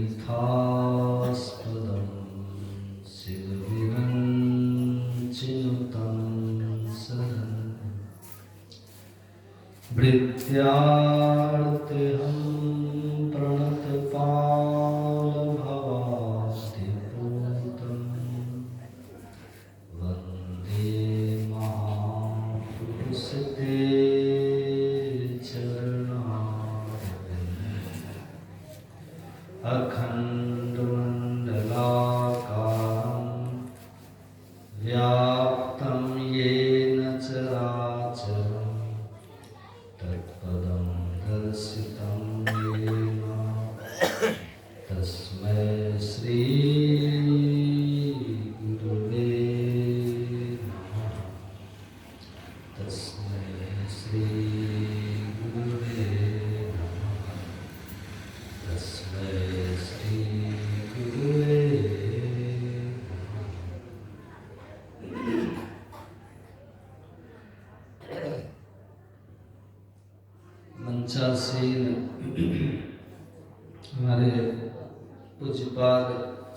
तीर्थास्पदं शिवविरञ्चिनुतं शरणं भृत्यार्तेऽहं प्रणतपालभवाद्यपूतं वन्दे महापुरुषते अखण्डमण्डलाकारं व्याप्तं येन चराचरं तत्पदं दर्शितं येन तस्मै श्री गुरुवे नमः। तस्मै श्री गुरुवे नमः। तस्मै श्री गुरुवे मंचासीन हमारे पूज्यपाद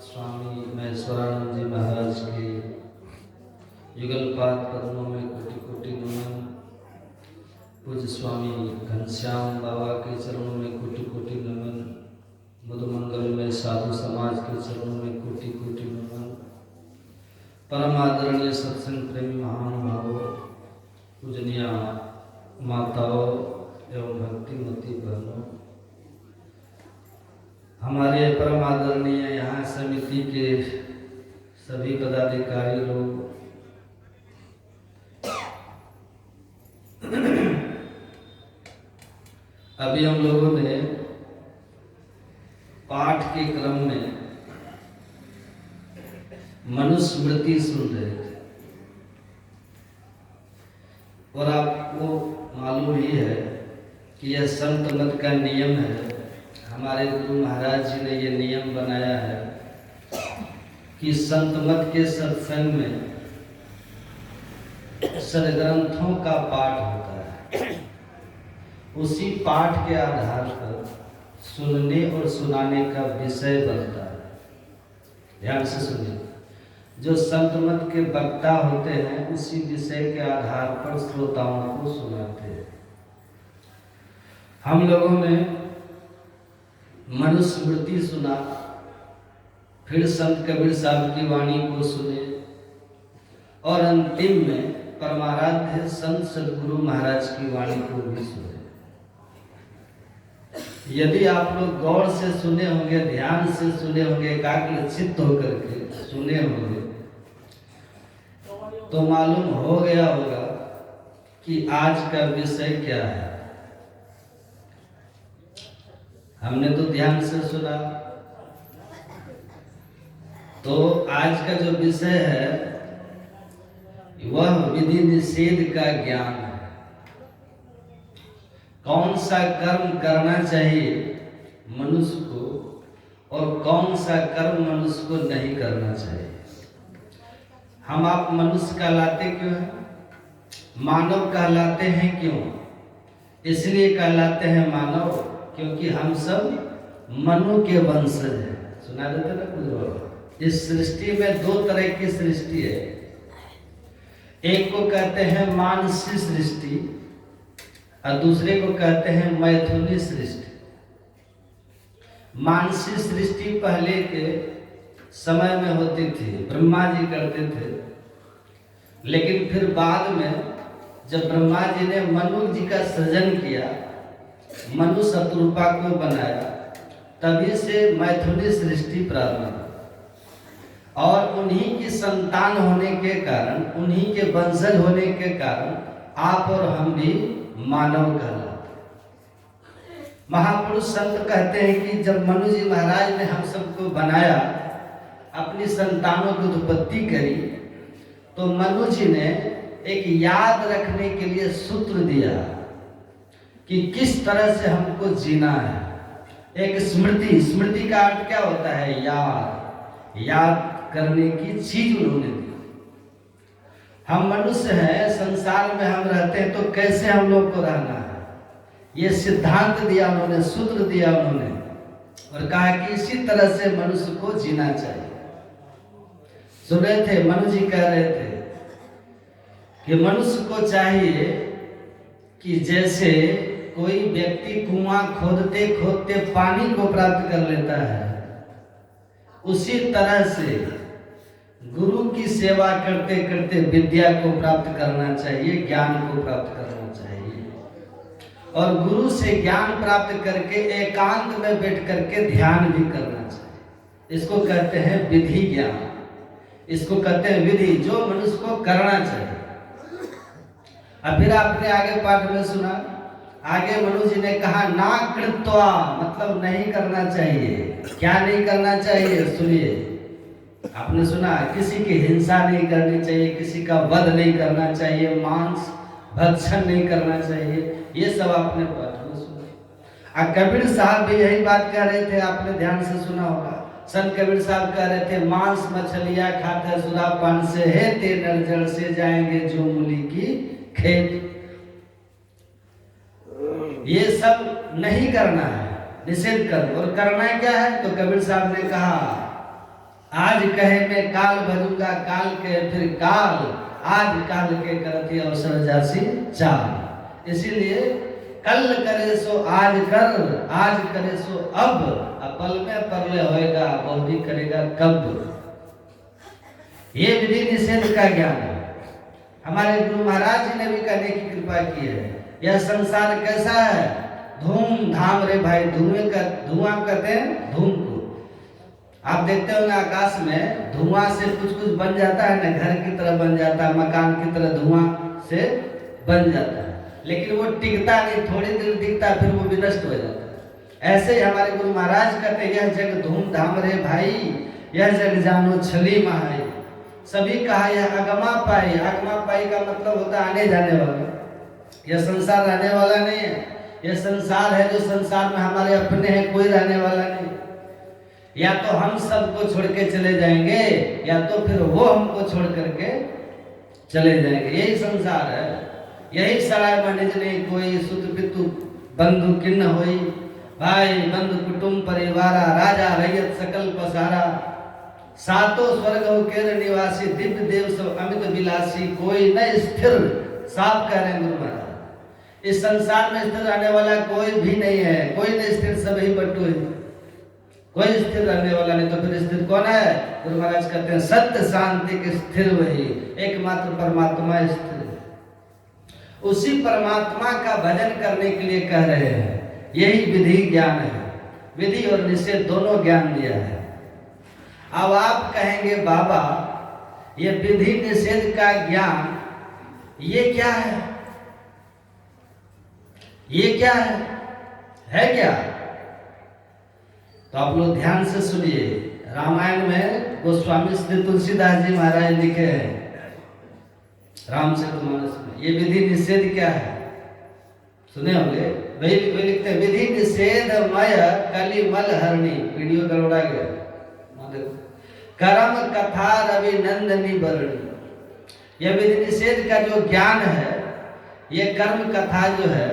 स्वामी महेश्वरानंद जी महाराज के युगलपाद पद्मों में कोटि कोटि नमन। पूज्य स्वामी घनश्याम बाबा के चरणों में कोटि कोटि नमन। मधुमंगल में साधु समाज के चरणों में कोटि कोटि नमन। परम आदरणीय सत्संग प्रेमी महानुभावों, पूजनीय माताओं एवं भक्तिमती बहनों, हमारे परम आदरणीय यहाँ समिति के सभी पदाधिकारी लोग, अभी हम लोगों ने पाठ के क्रम में मनुस्मृति सुन रहे थे और आपको मालूम ही है कि यह संत मत का नियम है। हमारे गुरु महाराज जी ने यह नियम बनाया है कि संत मत के सत्संग में सदग्रंथों का पाठ होता है। उसी पाठ के आधार पर सुनने और सुनाने का विषय बनता है। ध्यान से सुनिए, जो संत मत के वक्ता होते हैं उसी विषय के आधार पर श्रोताओं को सुनाते हैं। हम लोगों ने मनुस्मृति सुना, फिर संत कबीर साहब की वाणी को सुने और अंतिम में परमाराध्य संत सद्गुरु महाराज की वाणी को भी सुने। यदि आप लोग गौर से सुने होंगे, ध्यान से सुने होंगे, एकाग्र चित्त होकर के सुने होंगे, तो मालूम हो गया होगा कि आज का विषय क्या है। हमने तो ध्यान से सुना, तो आज का जो विषय है वह विधि निषेध का ज्ञान है। कौन सा कर्म करना चाहिए मनुष्य को और कौन सा कर्म मनुष्य को नहीं करना चाहिए। हम आप मनुष्य कहलाते क्यों हैं? मानव कहलाते हैं क्यों? इसलिए कहलाते हैं मानव क्योंकि हम सब मनु के वंशज हैं। सुना देते ना कुछ बाबा। इस सृष्टि में दो तरह की सृष्टि है। एक को कहते हैं मानसी सृष्टि और दूसरे को कहते हैं मैथुनी सृष्टि। मानसी सृष्टि पहले के समय में होती थी, ब्रह्मा जी करते थे। लेकिन फिर बाद में जब ब्रह्मा जी ने मनु जी का सृजन किया, मनु शत्रुपा को बनाया, तभी से मैथुनी सृष्टि प्रारंभ हुई। और उन्हीं की संतान होने के कारण, उन्हीं के वंशज होने के कारण आप और हम भी मानव कहलाते। महापुरुष संत कहते हैं कि जब मनु जी महाराज ने हम सबको बनाया, अपनी संतानों की उत्पत्ति करी, तो मनु जी ने एक याद रखने के लिए सूत्र दिया कि किस तरह से हमको जीना है। एक स्मृति, स्मृति का अर्थ क्या होता है? याद करने की चीज उन्होंने दी। हम मनुष्य हैं, संसार में हम रहते हैं, तो कैसे हम लोग को रहना है, ये सिद्धांत दिया उन्होंने, सूत्र दिया उन्होंने। और कहा कि इसी तरह से मनुष्य को जीना चाहिए। सुन रहे थे, मनु जी कह रहे थे कि मनुष्य को चाहिए कि जैसे कोई व्यक्ति कुआं खोदते खोदते पानी को प्राप्त कर लेता है, उसी तरह से गुरु की सेवा करते करते विद्या को प्राप्त करना चाहिए, ज्ञान को प्राप्त करना चाहिए। और गुरु से ज्ञान प्राप्त करके एकांत में बैठ करके ध्यान भी करना चाहिए। इसको कहते हैं विधि ज्ञान, इसको कहते हैं विधि, जो मनुष्य को करना चाहिए। अब फिर आपने आगे पाठ में सुना, आगे मनु जी ने कहा ना कृत्वा, मतलब नहीं करना चाहिए। क्या नहीं करना चाहिए? सुनिए, आपने सुना किसी की हिंसा नहीं करनी चाहिए, किसी का वध नहीं करना चाहिए, मांस भक्षण नहीं करना चाहिए, ये सब आपने पाठ में सुना। कबीर साहब भी यही बात कह रहे थे, आपने ध्यान से सुना होगा। संत कबीर साहब कह रहे थे, मांस मछलियां खाते सुरापान से है ते नरजड़ से जाएंगे जो मूली की खेत। ये सब नहीं करना है, निषेध कर। और करना क्या है? तो कबीर साहब ने कहा, आज कहे मैं काल भजूंगा, काल के फिर काल, आज काल के करती अवसर जासी चाल। इसीलिए कल करे सो आज कर, आज करे सो अब, पल में परले होएगा, बहुधी करेगा कब। ये विधि निषेध का ज्ञान है। हमारे गुरु महाराज जी ने भी करने की कृपा की है। यह संसार कैसा है? धूमधाम रे भाई, धुएं का धुआं कहते हैं धूम को। आप देखते होंगे आकाश में धुआं से कुछ कुछ बन जाता है ना, घर की तरह बन जाता है, मकान की तरह धुआं से बन जाता है, लेकिन वो टिकता नहीं, थोड़ी देर दिखता फिर वो विनष्ट हो जाता है। ऐसे ही हमारे गुरु महाराज कहते हैं, यह जग धूमधाम रे भाई, यह जग जानो छली महाई। सभी कहा यह अगमा पाई। अगमा पाई का मतलब होता है आने जाने वाला। यह संसार रहने वाला नहीं है, यह संसार है जो संसार में हमारे अपने हैं, कोई रहने वाला नहीं। या तो हम सबको छोड़ के चले जाएंगे, या तो फिर वो हमको छोड़ करके चले जाएंगे। यही संसार है, यही सराय मनिज नहीं कोई, सुत पितु बंधु किन्न होई, भाई बंधु कुटुंब परिवारा, राजा रैयत सकल पसारा, सातों स्वर्ग केर निवासी, दिव्य देव सब अमित विलासी, कोई न स्थिर। साफ कह रहे हैं गुरु महाराज, इस संसार में स्थिर रहने वाला कोई भी नहीं है, कोई न स्थिर, सब ही बटू है, कोई स्थिर रहने वाला नहीं। तो फिर स्थिर कौन है? गुरु महाराज कहते हैं सत्य शांति के स्थिर वही, एकमात्र परमात्मा स्थिर। उसी परमात्मा का भजन करने के लिए कह रहे हैं, यही विधि ज्ञान है। विधि और निषेध दोनों ज्ञान दिया है। अब आप कहेंगे बाबा ये विधि निषेध का ज्ञान ये क्या है? ये क्या है क्या? तो आप लोग ध्यान से सुनिए। रामायण में गोस्वामी श्री तुलसीदास जी महाराज लिखे हैं रामचरितमानस में, ये विधि निषेध क्या है सुने होंगे। वही लिखते हैं, विधि निषेध मय कलिमल हरणी। वीडियो गड़बड़ा गया, कर्म कथा रवि नंदनी बरणी। यह विधि निषेध का जो ज्ञान है, ये कर्म कथा जो है,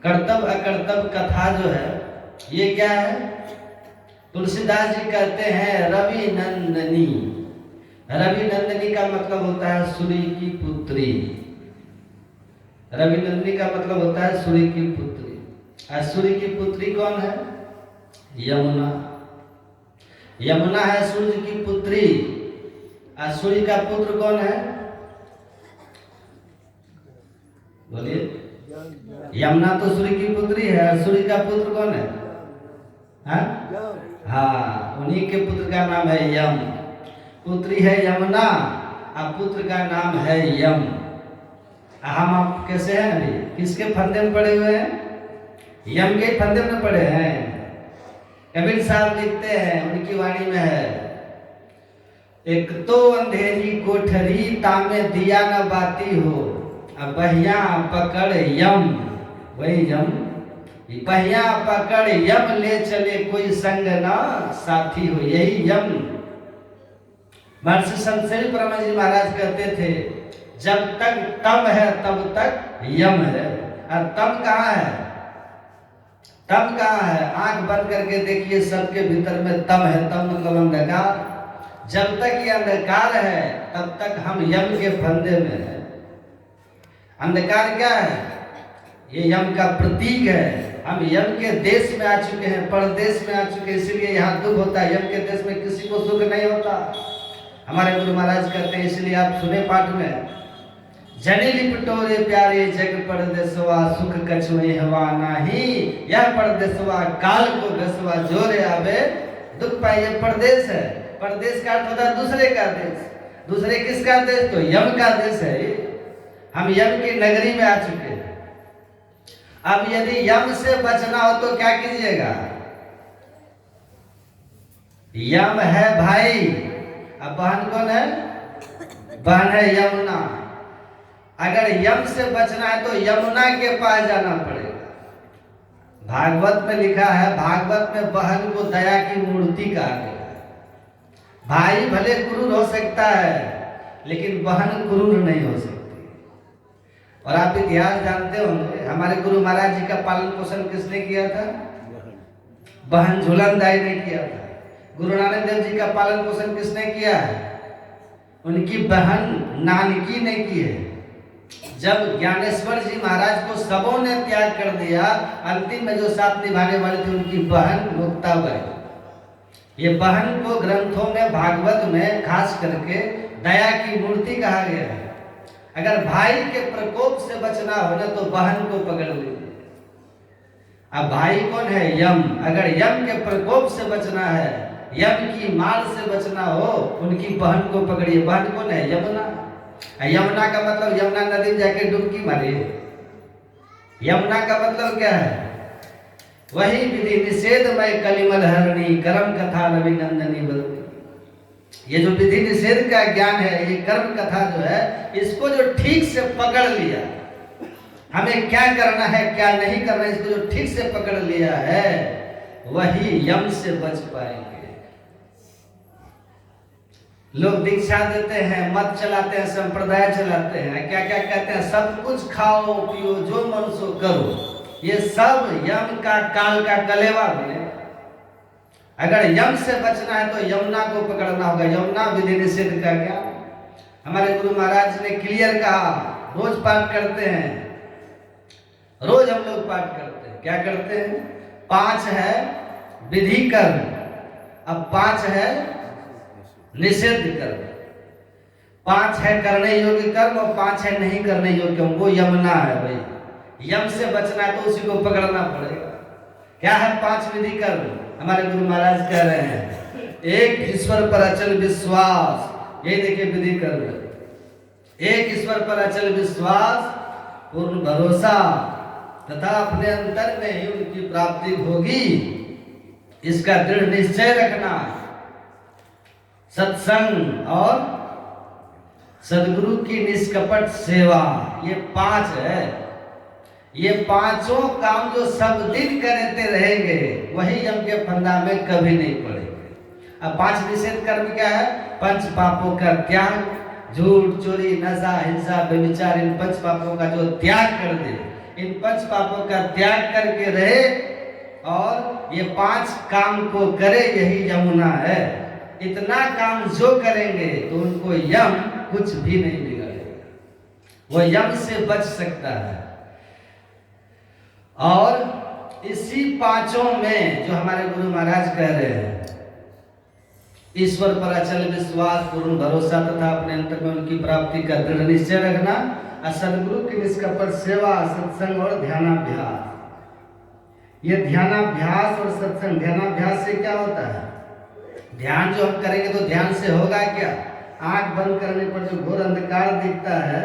कर्तव्य अकर्तव्य कथा जो है, ये क्या है? तुलसीदास जी कहते हैं रवि नंदनी। रवि नंदनी का मतलब होता है सूर्य की पुत्री। रवि नंदनी का मतलब होता है सूर्य की पुत्री। और सूर्य की पुत्री कौन है? यमुना। यमुना है सूर्य की पुत्री। और सूर्य का पुत्र कौन है? बोलिए। यमुना तो सूर्य की पुत्री है, और सूर्य का पुत्र कौन है? हाँ, उन्हीं के पुत्र का नाम है यम। पुत्री है यमुना और पुत्र का नाम है यम। हम आप कैसे हैं अभी? किसके फंदे में पड़े हुए हैं? यम के फंदे में पड़े हैं। कबीर साहब लिखते हैं, उनकी वाणी में है, एक तो अंधेरी कोठरी तामे दिया न बाती हो, अब बहिया पकड़ यम। वही यम, बहिया पकड़ यम ले चले कोई संग ना साथी हो। यही यम। महर्षि संत परम जी महाराज कहते थे, जब तक तम है तब तक यम है। और तम कहाँ है? तम कहाँ है? आंख बंद करके देखिए, सबके भीतर में तम है। तम मतलब अंधकार। जब तक ये अंधकार है तब तक हम यम के फंदे में हैं। अंधकार क्या है? ये यम का प्रतीक है। हम यम के देश में आ चुके हैं, परदेश में आ चुके हैं, इसलिए यहाँ दुख होता है। यम के देश में किसी को सुख नहीं होता। हमारे गुरु महाराज कहते हैं, इसलिए आप सुने पाठ में, जनी लिपटोरे प्यारे जग परदेसवा, सुख कछुए हवा नाही, यह परदेसवा काल को घसवा, जोरे आवे दुख पाए। ये परदेश है। परदेश का अर्थ होता है दूसरे का देश। दूसरे किसका देश? तो यम का देश है। हम यम की नगरी में आ चुके हैं। अब यदि यम से बचना हो तो क्या कीजिएगा? यम है भाई, अब बहन कौन है? बहन है यमुना। अगर यम से बचना है तो यमुना के पास जाना पड़ेगा। भागवत में लिखा है, भागवत में बहन को दया की मूर्ति कहा गया है। भाई भले क्रूर हो सकता है, लेकिन बहन क्रूर नहीं हो सकती। और आप इतिहास जानते होंगे, हमारे गुरु महाराज जी का पालन पोषण किसने किया था? बहन झूलन दाई ने किया था। गुरु नानक देव जी का पालन पोषण किसने किया है? उनकी बहन नानकी ने की है। जब ज्ञानेश्वर जी महाराज को सबों ने त्याग कर दिया, अंतिम में जो साथ निभाने वाली थी उनकी बहन मुक्ताबाई। ये बहन को ग्रंथों में, भागवत में खास करके दया की मूर्ति कहा गया है। अगर भाई के प्रकोप से बचना हो ना तो बहन को पकड़ लीजिए। अब भाई कौन है? यम। अगर यम के प्रकोप से बचना है, यम की मार से बचना हो, उनकी बहन को पकड़िए। बहन कौन है? यमुना। यमुना का मतलब यमुना नदी में जाके डुबकी मारिए। यमुना का मतलब क्या है? वही विधि निषेधमय कलिमल हरणी, कर्म कथा रविनंदनी बलती। ये जो विधि निषेध का ज्ञान है, ये कर्म कथा जो है, इसको जो ठीक से पकड़ लिया, हमें क्या करना है क्या नहीं करना है, इसको जो ठीक से पकड़ लिया है, वही यम से बच पाएंगे। लोग दीक्षा देते हैं, मत चलाते हैं, संप्रदाय चलाते हैं, क्या क्या कहते हैं, सब कुछ खाओ पियो जो मन सो करो। ये सब यम का, काल का कलेवा बने। अगर यम से बचना है तो यमुना को पकड़ना होगा। यमुना विधि निषेध का ज्ञान हमारे गुरु महाराज ने क्लियर कहा। रोज पाठ करते हैं, रोज हम लोग पाठ करते हैं। क्या करते हैं? 5 है विधि कर्म, अब 5 है निषेध कर्म। 5 है करने योग्य कर्म और 5 है नहीं करने योग्य कर्म। वो यमुना है भाई। यम से बचना है तो उसी को पकड़ना पड़ेगा। क्या है 5 विधि कर्म? हमारे गुरु महाराज कह रहे हैं, एक ईश्वर पर अचल विश्वास, ये देखिए विधि कर्म। एक ईश्वर पर अचल विश्वास, पूर्ण भरोसा तथा अपने अंतर में ही उनकी प्राप्ति होगी, इसका दृढ़ निश्चय रखना। सत्संग और सदगुरु की निष्कपट सेवा, ये 5 है। ये 5 काम जो सब दिन करते रहेंगे, वही यम के फंदा में कभी नहीं पड़ेंगे। अब 5 निषेध कर्म क्या है? 5 पापों का त्याग, झूठ, चोरी, नशा, हिंसा, व्यभिचार, इन 5 पापों का जो त्याग कर दे, इन 5 पापों का त्याग करके रहे और ये 5 काम को करे, यही यमुना है। इतना काम जो करेंगे तो उनको यम कुछ भी नहीं बिगाड़ेगा, वो यम से बच सकता है। और इसी 5 में जो हमारे गुरु महाराज कह रहे हैं, ईश्वर पर अचल विश्वास, पूर्ण भरोसा तथा अपने अंतर में उनकी प्राप्ति का दृढ़ निश्चय रखना, सदगुरु की निष्कपट सेवा, सत्संग और ध्यानाभ्यास। ये ध्यानाभ्यास और सत्संग, ध्यानाभ्यास से क्या होता है? ध्यान जो हम करेंगे तो ध्यान से होगा क्या? आंख बंद करने पर जो घोर अंधकार दिखता है,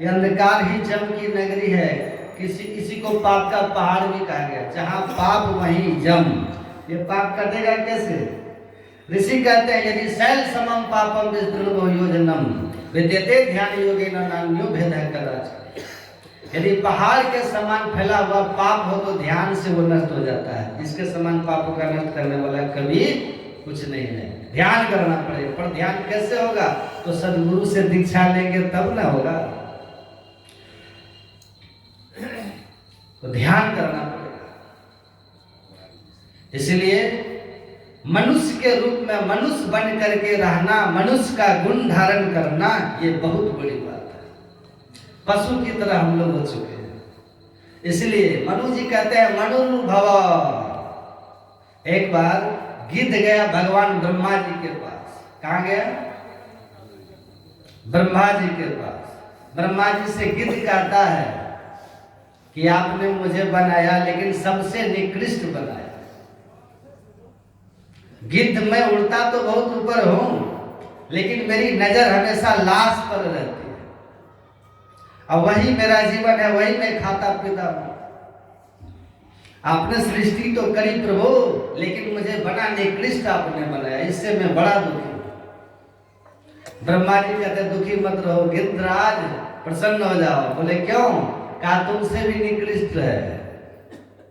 ये अंधकार ही जम की नगरी है। इसी को पाप का पहाड़ भी कहा गया। जहाँ पाप वहीं जम। ये पाप कटेगा कैसे? ऋषि कहते हैं, यदि शैल समम पापम विस्तृतो योजनम विद्यते ध्यान योगेन नान्यो भेदः कदाचित्। यदि पहाड़ के समान फैला हुआ पाप हो तो ध्यान से वो नष्ट हो जाता है। इसके समान पापों का नष्ट करने वाला कभी कुछ नहीं है। ध्यान करना पड़ेगा। पर ध्यान कैसे होगा? तो सदगुरु से दीक्षा लेंगे तब ना होगा। तो ध्यान करना पड़ेगा। इसलिए मनुष्य के रूप में मनुष्य बन करके रहना, मनुष्य का गुण धारण करना, ये बहुत बड़ी बात है। पशु की तरह हम लोग हो चुके हैं। इसलिए मनु जी कहते हैं मनुर्भव। एक बार गिद्ध गया भगवान ब्रह्मा जी के पास। कहाँ गया? ब्रह्मा जी के पास। ब्रह्मा जी से गिद्ध कहता है कि आपने मुझे बनाया लेकिन सबसे निकृष्ट बनाया। गिद्ध मैं उड़ता तो बहुत ऊपर हूं, लेकिन मेरी नजर हमेशा लाश पर रहती है, और वही मेरा जीवन है, वही मैं खाता पीता हूं। आपने सृष्टि तो करी प्रभु, लेकिन मुझे बड़ा निकृष्ट आपने बनाया, इससे मैं बड़ा दुखी हूं। ब्रह्मा जी कहते दुखी मत रहो गिद्धराज, प्रसन्न हो जाओ। बोले क्यों? कहा तुमसे भी निकृष्ट है।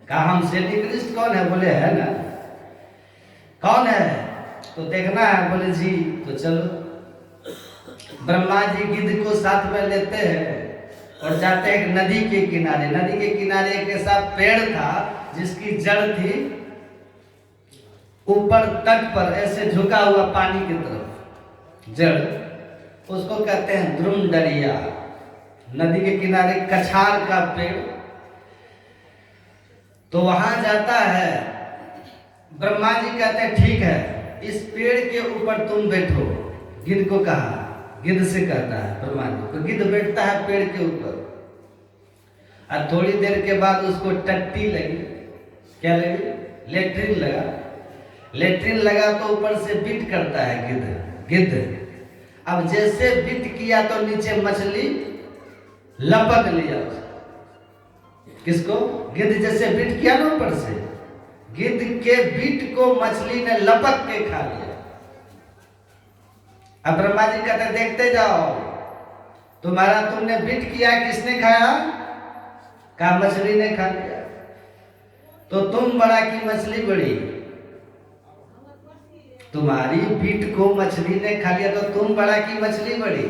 कहा हमसे निकृष्ट कौन है? बोले है ना। कौन है? तो देखना है। बोले जी तो चलो। ब्रह्मा जी गिद्ध को साथ में लेते हैं और जाते हैं एक नदी के किनारे। नदी के किनारे एक ऐसा पेड़ था जिसकी जड़ थी ऊपर तट पर, ऐसे झुका हुआ पानी की तरफ जड़। उसको कहते हैं द्रुमदरिया। नदी के किनारे कछार का पेड़। तो वहां जाता है। ब्रह्मा जी कहते हैं ठीक है, इस पेड़ के ऊपर तुम बैठो। गिद्ध को कहा, गिद्ध से कहता है ब्रह्मा जी। तो गिद्ध बैठता है पेड़ के ऊपर। और थोड़ी देर के बाद उसको टट्टी लगी। क्या लगी? लेट्रिन लगा। लेट्रिन लगा तो ऊपर से बिट करता है गिद्ध। अब जैसे बिट किया तो नीचे मछली लपक लिया। किसको? गिद्ध जैसे बिट किया ना ऊपर से, गिद्ध के बिट को मछली ने लपक के खा लिया। अब ब्रह्मा जी कहते देखते जाओ, तुम्हारा तुमने बिट किया, किसने खाया? कहा मछली ने खा लिया। तो तुम बड़ा की मछली बड़ी? तुम्हारी बिट को मछली ने खा लिया तो तुम बड़ा की मछली बड़ी?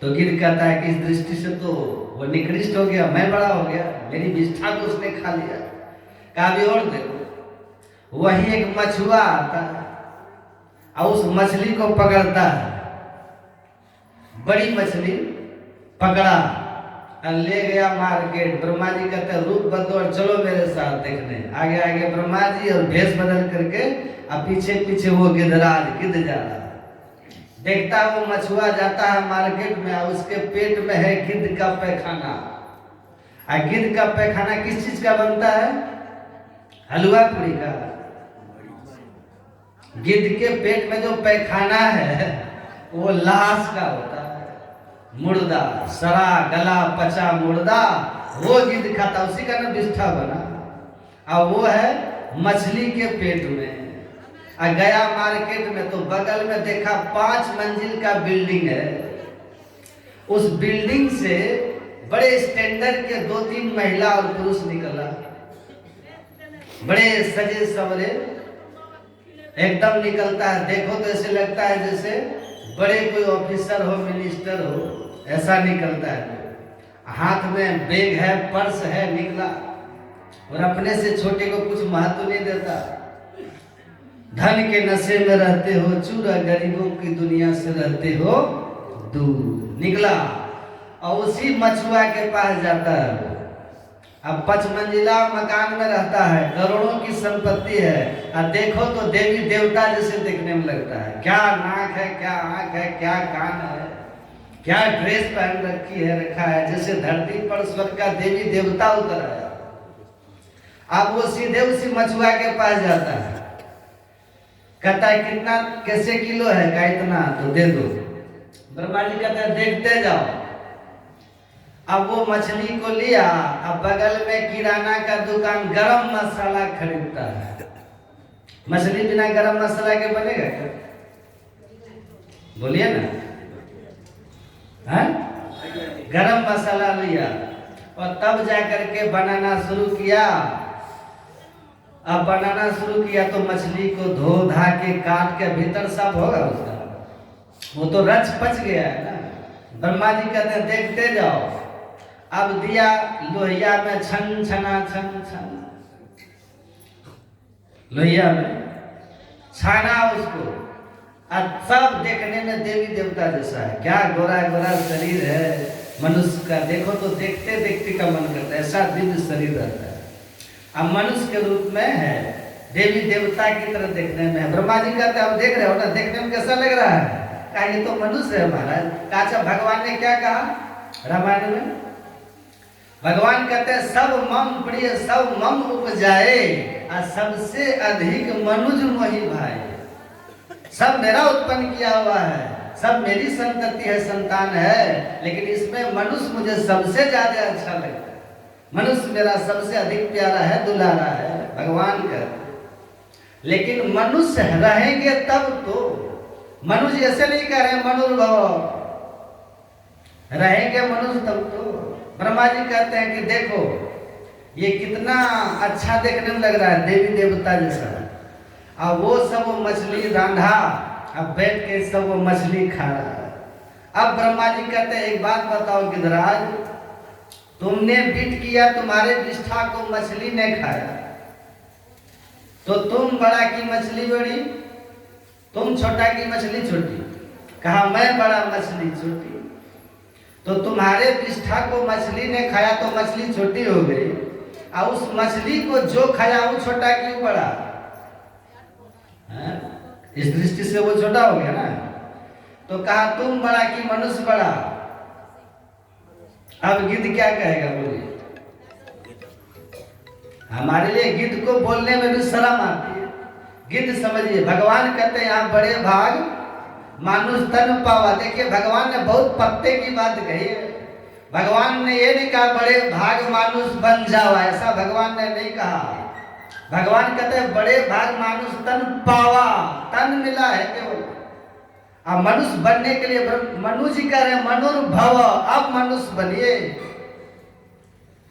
तो गिद्ध कहता है कि इस दृष्टि से तो वो निकृष्ट हो गया, मैं बड़ा हो गया, मेरी विष्ठा को उसने खा लिया। कहा भी और देखो, वही एक मछुआ आता है और उस मछली को पकड़ता है। बड़ी मछली पकड़ा और ले गया मार्केट। ब्रह्मा जी कहते हैं रूप बदलो और चलो मेरे साथ देखने। आगे आगे ब्रह्मा जी और भेष बदल करके, अब पीछे पीछे वो गिद्धराज गिद्ध जा रहा है। देखता वो मछुआ जाता है मार्केट में, और उसके पेट में है गिद्ध का पैखाना। और गिद्ध का पैखाना किस चीज का बनता है? हलवा पूरी का। गिद्ध के पेट में जो पैखाना है वो लाश का होता है, मुर्दा, सरा गला पचा मुर्दा, वो गिद्ध खाता, उसी का ना विष्ठा बना। और वो है मछली के पेट में। आ गया मार्केट में तो बगल में देखा 5 मंजिल का बिल्डिंग है। उस बिल्डिंग से बड़े स्टैंडर्ड के 2-3 महिला और पुरुष निकला, बड़े सजे सवरे एकदम निकलता है। देखो तो ऐसे लगता है जैसे बड़े कोई ऑफिसर हो, मिनिस्टर हो, ऐसा निकलता है। हाथ में बैग है, पर्स है, निकला, और अपने से छोटे को कुछ महत्व नहीं देता। धन के नशे में रहते हो, चूरा गरीबों की दुनिया से रहते हो दूर। निकला और उसी मछुआ के पास जाता है। अब 5 मंजिला मकान में रहता है, करोड़ों की संपत्ति है, और देखो तो देवी देवता जैसे देखने में लगता है। क्या नाक है, क्या आंख है, क्या कान है, क्या ड्रेस पहन रखी है, रखा है, जैसे धरती पर स्वर्ग का देवी देवता उतर आया। अब वो सीधे उसी मछुआ के पास जाता है, कहता है कितना कैसे किलो है? का इतना, तो दे दो। ब्रह्मा जी कहते हैं देखते जाओ। अब वो मछली को लिया, अब बगल में किराना का दुकान गरम मसाला खरीदता है। मछली बिना गरम मसाला के बनेगा क्या? बोलिए ना। हाँ? गरम मसाला लिया और तब जाकर के बनाना शुरू किया। अब बनाना शुरू किया तो मछली को धो धा के काट के भीतर सब होगा उसका, वो तो रच पच गया है ना। ब्रह्मा जी कहते हैं देखते जाओ। अब दिया लोहिया में छन छना छन छन, लोहिया में छाना उसको, और सब देखने में देवी देवता जैसा है। क्या गोरा गोरा शरीर है मनुष्य का, देखो तो देखते देखते का मन करता है, ऐसा दिव्य शरीर रहता है। अब मनुष्य के रूप में है, देवी देवता की तरह देखने में है। ब्रह्मा जी कहते हैं, आप देख रहे हो ना, देखने में कैसा लग रहा है? कहा ये तो मनुष्य है महाराज। कहा अच्छा भगवान ने क्या कहा रामायण में? भगवान कहते हैं सब मम प्रिय सब मम उपजाए, और सबसे अधिक मनुज मोहि भाई। सब मेरा उत्पन्न किया हुआ है, सब मेरी संतति है, संतान है, लेकिन इसमें मनुष्य मुझे सबसे ज्यादा अच्छा लगता है। मनुष्य मेरा सबसे अधिक प्यारा है, दुलारा है, भगवान कहते। लेकिन मनुष्य रहेंगे तब तो, मनुष्य ऐसे नहीं कह रहे मनुर्भव, रहेंगे मनुष्य तब तो। ब्रह्मा जी कहते हैं कि देखो ये कितना अच्छा देखने में लग रहा है, देवी देवता जैसा। अब वो सब मछली रांधा, अब बैठ के सब वो मछली खा रहा है। अब ब्रह्मा जी कहते हैं एक बात बताओ गिद्धराज, तुमने बीट किया, तुम्हारे विष्ठा को मछली ने खाया, तो तुम बड़ा की मछली बड़ी, तुम छोटा की मछली छोटी। कहा मैं बड़ा मछली छोटी। तो तुम्हारे विष्ठा को मछली ने खाया तो मछली छोटी हो गई, और उस मछली को जो खाया वो छोटा क्यों बड़ा? इस दृष्टि से वो छोटा हो गया ना। तो कहा तुम बड़ा कि मनुष्य बड़ा। अब गिद्ध क्या कहेगा बोलिए? हमारे लिए गिद्ध को बोलने में भी शर्म आती है। गिद्ध समझिए, भगवान कहते हैं यहाँ बड़े भाग मानुष तन पावा। देखिए भगवान ने बहुत पत्ते की बात कही है। भगवान ने ये नहीं कहा बड़े भाग मानुष बन जाओ, ऐसा भगवान ने नहीं कहा। भगवान कहते हैं बड़े भाग मानुष तन पावा, तन मिला है केवल। अब मनुष्य बनने के लिए मनु जी कह रहे हैं मनुर्भव, अब मनुष्य बनिए।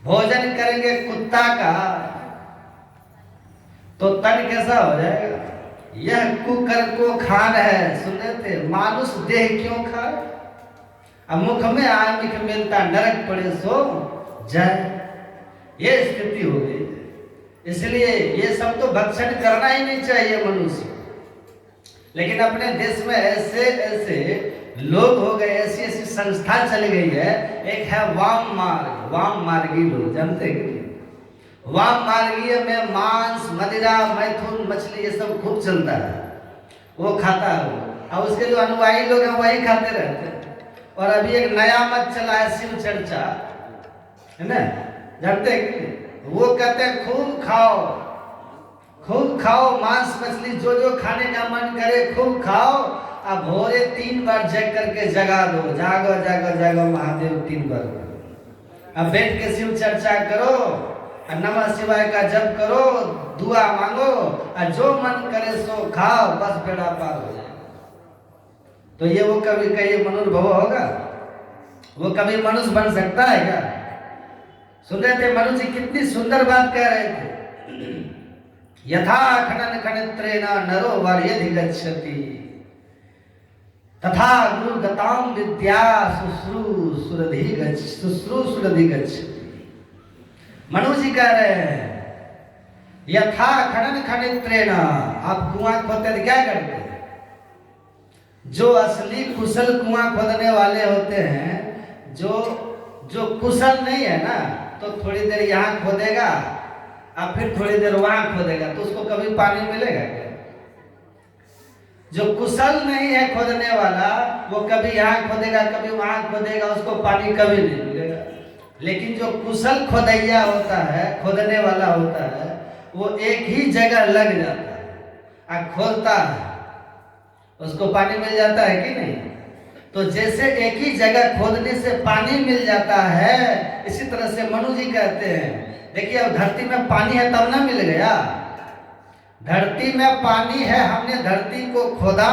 भोजन करेंगे कुत्ता का तो तन कैसा हो जाएगा? यह कुकर को खान है, सुने थे, मानुष देह क्यों खाए? अब मुख में आमिख मिलता नरक पड़े सो जाए, ये स्थिति हो गई। इसलिए ये सब तो भक्षण करना ही नहीं चाहिए मनुष्य। लेकिन अपने देश में ऐसे ऐसे लोग हो गए, ऐसी ऐसी संस्था चल गई है। एक है वाम मार्ग, वाम मार्गी लोग, जानते हैं? वाम मार्गीय में मांस, मदिरा, मैथुन, मछली ये सब खूब चलता है, वो खाता है वो, और उसके जो अनुयायी लोग हैं वही खाते रहते हैं। और अभी एक नया मत चला है शिव चर्चा, है ना, जानते हैं कि? वो कहते हैं खूब खाओ, खूब खाओ मांस मछली, जो जो खाने का मन करे खूब खाओ, अब भोरे 3 बार जग करके जगा दो, जागो जागो जागो महादेव 3 बार। अब बैठ के शिव चर्चा करो, नमः शिवाय का जप करो, दुआ मांगो, और जो मन करे सो खाओ, बस बेड़ा पार हो जाए। तो ये वो कभी कहीं मनुर्भव होगा? वो कभी मनुष्य बन सकता है क्या? सुन रहे थे मनु जी कितनी सुंदर बात कह रहे थे। यथा खनन खनित्रेण नरो वर्यधि गच्छति तथा गुरुगताम विद्या शुश्रूषुरधि गच्छति। मनु जी कह रहे हैं यथा खनन खनित्रेण, आप कुआं खोदते तो क्या करते हैं? जो असली कुशल कुआं खोदने वाले होते हैं, जो कुशल नहीं है ना, तो थोड़ी देर यहाँ खोदेगा और फिर थोड़ी देर वहां खोदेगा, तो उसको कभी पानी मिलेगा क्या? जो कुशल नहीं है खोदने वाला, वो कभी यहाँ खोदेगा कभी वहां खोदेगा, उसको पानी कभी नहीं मिलेगा। लेकिन जो कुशल खोदैया होता है, खोदने वाला होता है, वो एक ही जगह लग जाता है और खोदता है, उसको पानी मिल जाता है कि नहीं? तो जैसे एक ही जगह खोदने से पानी मिल जाता है, इसी तरह से मनु जी कहते हैं देखिए अब धरती में पानी है तब ना मिल गया, धरती में पानी है, हमने धरती को खोदा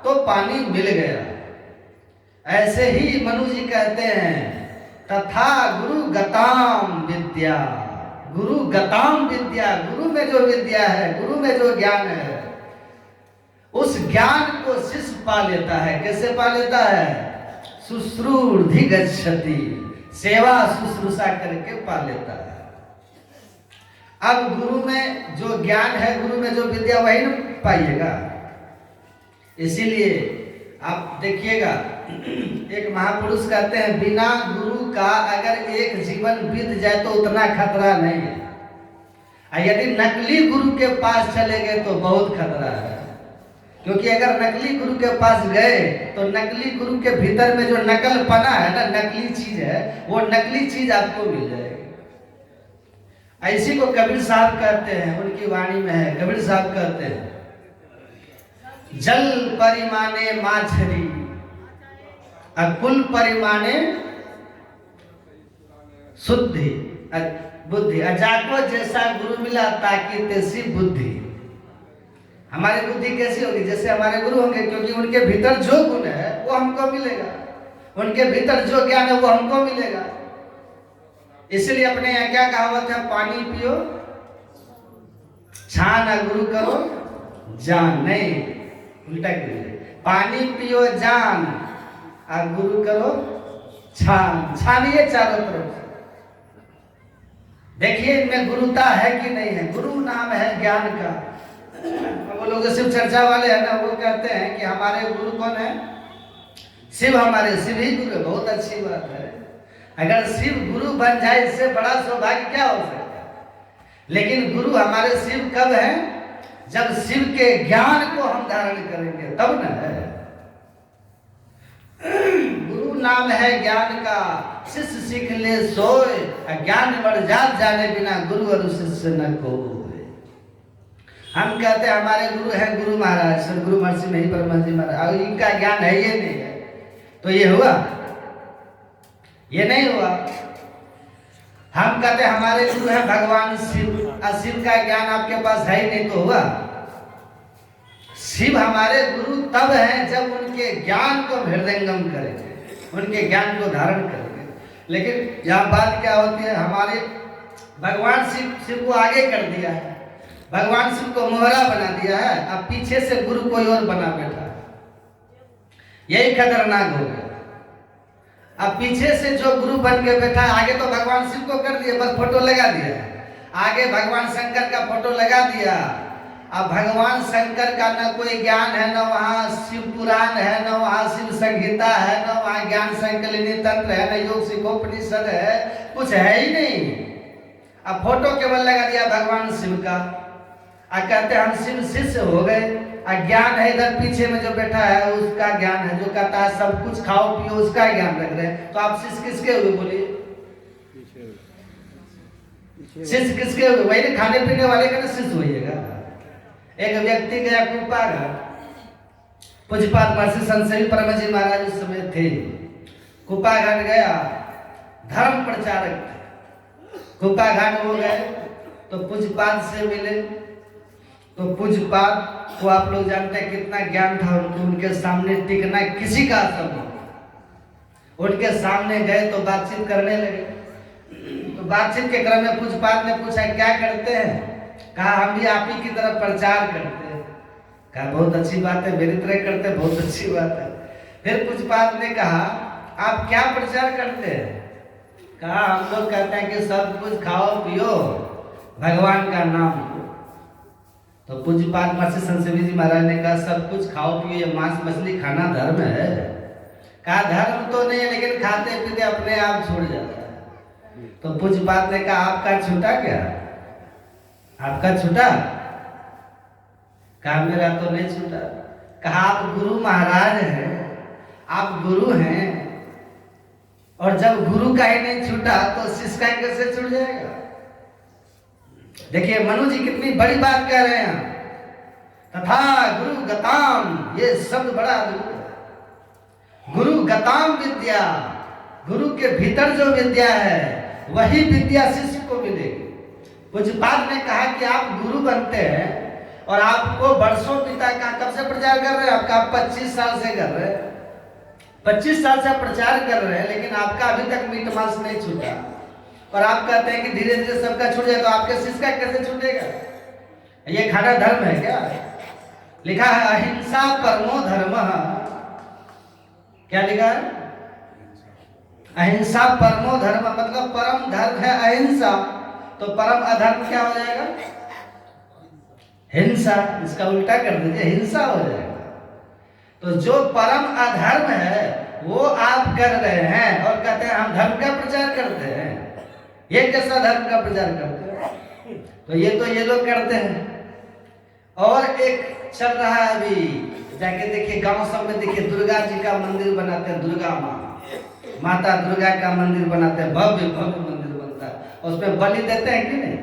तो पानी मिल गया। ऐसे ही मनु जी कहते हैं तथा गुरु गताम विद्या, गुरु गताम विद्या, गुरु में जो विद्या है, गुरु में जो ज्ञान है, उस ज्ञान को शिष्य पा लेता है। कैसे पा लेता है? शुश्रूषुरधि गच्छति, सेवा शुश्रूषा करके पा लेता है। अब गुरु में जो ज्ञान है, गुरु में जो विद्या, वही न पाइएगा। इसीलिए आप देखिएगा, एक महापुरुष कहते हैं, बिना गुरु का अगर एक जीवन बीत जाए तो उतना खतरा नहीं है, और यदि नकली गुरु के पास चले गए तो बहुत खतरा है। क्योंकि अगर नकली गुरु के पास गए तो नकली गुरु के भीतर में जो नकल पना है ना, नकली चीज है, वो नकली चीज आपको मिल जाएगी। ऐसी को कबीर साहब कहते हैं, उनकी वाणी में है, कबीर साहब कहते हैं, जल परिमाणे माछरी अकुल परिमाणे शुद्धि बुद्धि, अजाको जैसा गुरु मिला ताकि तैसी बुद्धि। हमारी बुद्धि कैसी होगी? जैसे हमारे गुरु होंगे, क्योंकि उनके भीतर जो गुण है वो हमको मिलेगा, उनके भीतर जो ज्ञान है वो हमको मिलेगा। इसलिए अपने यहाँ क्या कहावत है, पानी पियो छान गुरु करो जान, नहीं उल्टा कीजिए, पानी पियो जान और गुरु करो छान, छानिए चारों तरफ। देखिए इनमें गुरुता है कि नहीं है। गुरु नाम है ज्ञान का। वो लोग शिव चर्चा वाले हैं ना, वो कहते हैं कि हमारे गुरु कौन है? शिव, हमारे शिव ही गुरु। बहुत अच्छी बात है, अगर शिव गुरु बन जाए इससे बड़ा सौभाग्य क्या हो सकता है। लेकिन गुरु हमारे शिव कब है? जब शिव के ज्ञान को हम धारण करेंगे तब न है। गुरु नाम है ज्ञान का, शिष्य सीख ले सोए, अज्ञान बढ़ जात जाने बिना गुरु और शिष्य न कोई। हम कहते हैं हमारे गुरु हैं गुरु महाराज, सर गुरु महर्षि नहीं परम जी महाराज, और इनका ज्ञान है ये नहीं है, तो ये हुआ? ये नहीं हुआ। हम कहते हैं हमारे गुरु हैं भगवान शिव, और शिव का ज्ञान आपके पास है ही नहीं, तो हुआ? शिव हमारे गुरु तब हैं जब उनके ज्ञान को हृदयंगम करेंगे, उनके ज्ञान को धारण करेंगे। लेकिन यहाँ बात क्या होती है, हमारे भगवान शिव को आगे कर दिया है, भगवान शिव को मोहरा बना दिया है, अब पीछे से गुरु कोई और बना बैठा है। यही खतरनाक हो गया। अब पीछे से जो गुरु बन के बैठा है, आगे तो भगवान शिव को कर दिया, बस फोटो लगा दिया, आगे भगवान शंकर का फोटो लगा दिया। अब भगवान शंकर का न कोई ज्ञान है, न वहाँ शिव पुराण है, न वहाँ शिव संहिता है, न वहाँ ज्ञान संकलिनी तंत्र है, न योग सिखोपनिषद है, कुछ है ही नहीं। अब फोटो केवल लगा दिया भगवान शिव का, और कहते हम शिव शिष्य हो गए। ज्ञान है इधर पीछे में जो बैठा है उसका ज्ञान है, जो कहता है सब कुछ खाओ पियो उसका ज्ञान रख रहे हैं। तो आप शिष्य किसके हुए? बोलिए, शिष्य किसके हुए? वही खाने पीने वाले का ना शिष्य होइएगा। एक व्यक्ति गया कुपा घाट, पूज्यपाद महर्षि संत परम जी महाराज उस समय थे, कुपा घाट गया, धर्म प्रचारक थे। कुपा घाट हो गए तो पूज्यपाद से मिले, तो पूज्यपाद को आप लोग जानते हैं कितना ज्ञान था उनको, उनके सामने टिकना किसी का असंभव। उनके सामने गए तो बातचीत करने लगे, तो बातचीत के क्रम में पूज्यपाद ने पूछा क्या करते हैं? कहा हम भी आप ही की तरफ प्रचार करते हैं। कहा बहुत अच्छी बात है, मेरी तरह करते हैं, बहुत अच्छी बात है। फिर पूज्यपाद ने कहा आप क्या प्रचार करते हैं? कहा हम लोग कहते हैं कि सब कुछ खाओ पियो भगवान का नाम। तो पूज्यपाद महर्षि संत जी महाराज ने कहा सब कुछ खाओ पियो, ये मांस मछली खाना धर्म है? कहा धर्म तो नहीं है, लेकिन खाते पीते अपने आप छूट जाता है। तो पूज्यपाद ने कहा आपका छूटा क्या? आपका छूटा? कहा मेरा तो नहीं छूटा। कहा आप गुरु महाराज हैं, आप गुरु हैं, और जब गुरु का ही नहीं छूटा तो शिष्य का कैसे छूट जाएगा? देखिए मनु जी कितनी बड़ी बात कह रहे हैं, तथा गुरु गताम, ये शब्द बड़ा अद्भुत है। गुरु गताम विद्या, गुरु के भीतर जो विद्या है वही विद्या शिष्य को मिलेगी। पूज्यपाद ने कहा कि आप गुरु बनते हैं और आपको वर्षों पिता का कब से प्रचार कर रहे हैं? आपका 25 साल से कर रहे हैं, 25 साल से प्रचार कर रहे हैं, लेकिन आपका अभी तक मीट मांस नहीं छूटा। और आप कहते हैं कि धीरे धीरे सबका छूट जाए, तो आपके शिष्य का कैसे छूटेगा? ये खाना धर्म है क्या? लिखा है अहिंसा परमो धर्म। क्या लिखा है? अहिंसा परमो धर्म, मतलब परम धर्म है अहिंसा। तो परम अधर्म क्या हो जाएगा? हिंसा। इसका उल्टा कर दीजिए, हिंसा हो जाएगा। तो जो परम अधर्म है वो आप कर रहे हैं और कहते हैं हम धर्म का प्रचार करते हैं। ये कैसा धर्म का प्रचार करते हैं? तो ये लोग करते हैं। और एक चल रहा है अभी, जाके देखिए गांव सब में, देखिए दुर्गा जी का मंदिर बनाते हैं, दुर्गा माता दुर्गा का मंदिर बनाते हैं, भव्य भव्य मंदिर बनता है, और उसमें बलि देते हैं कि नहीं?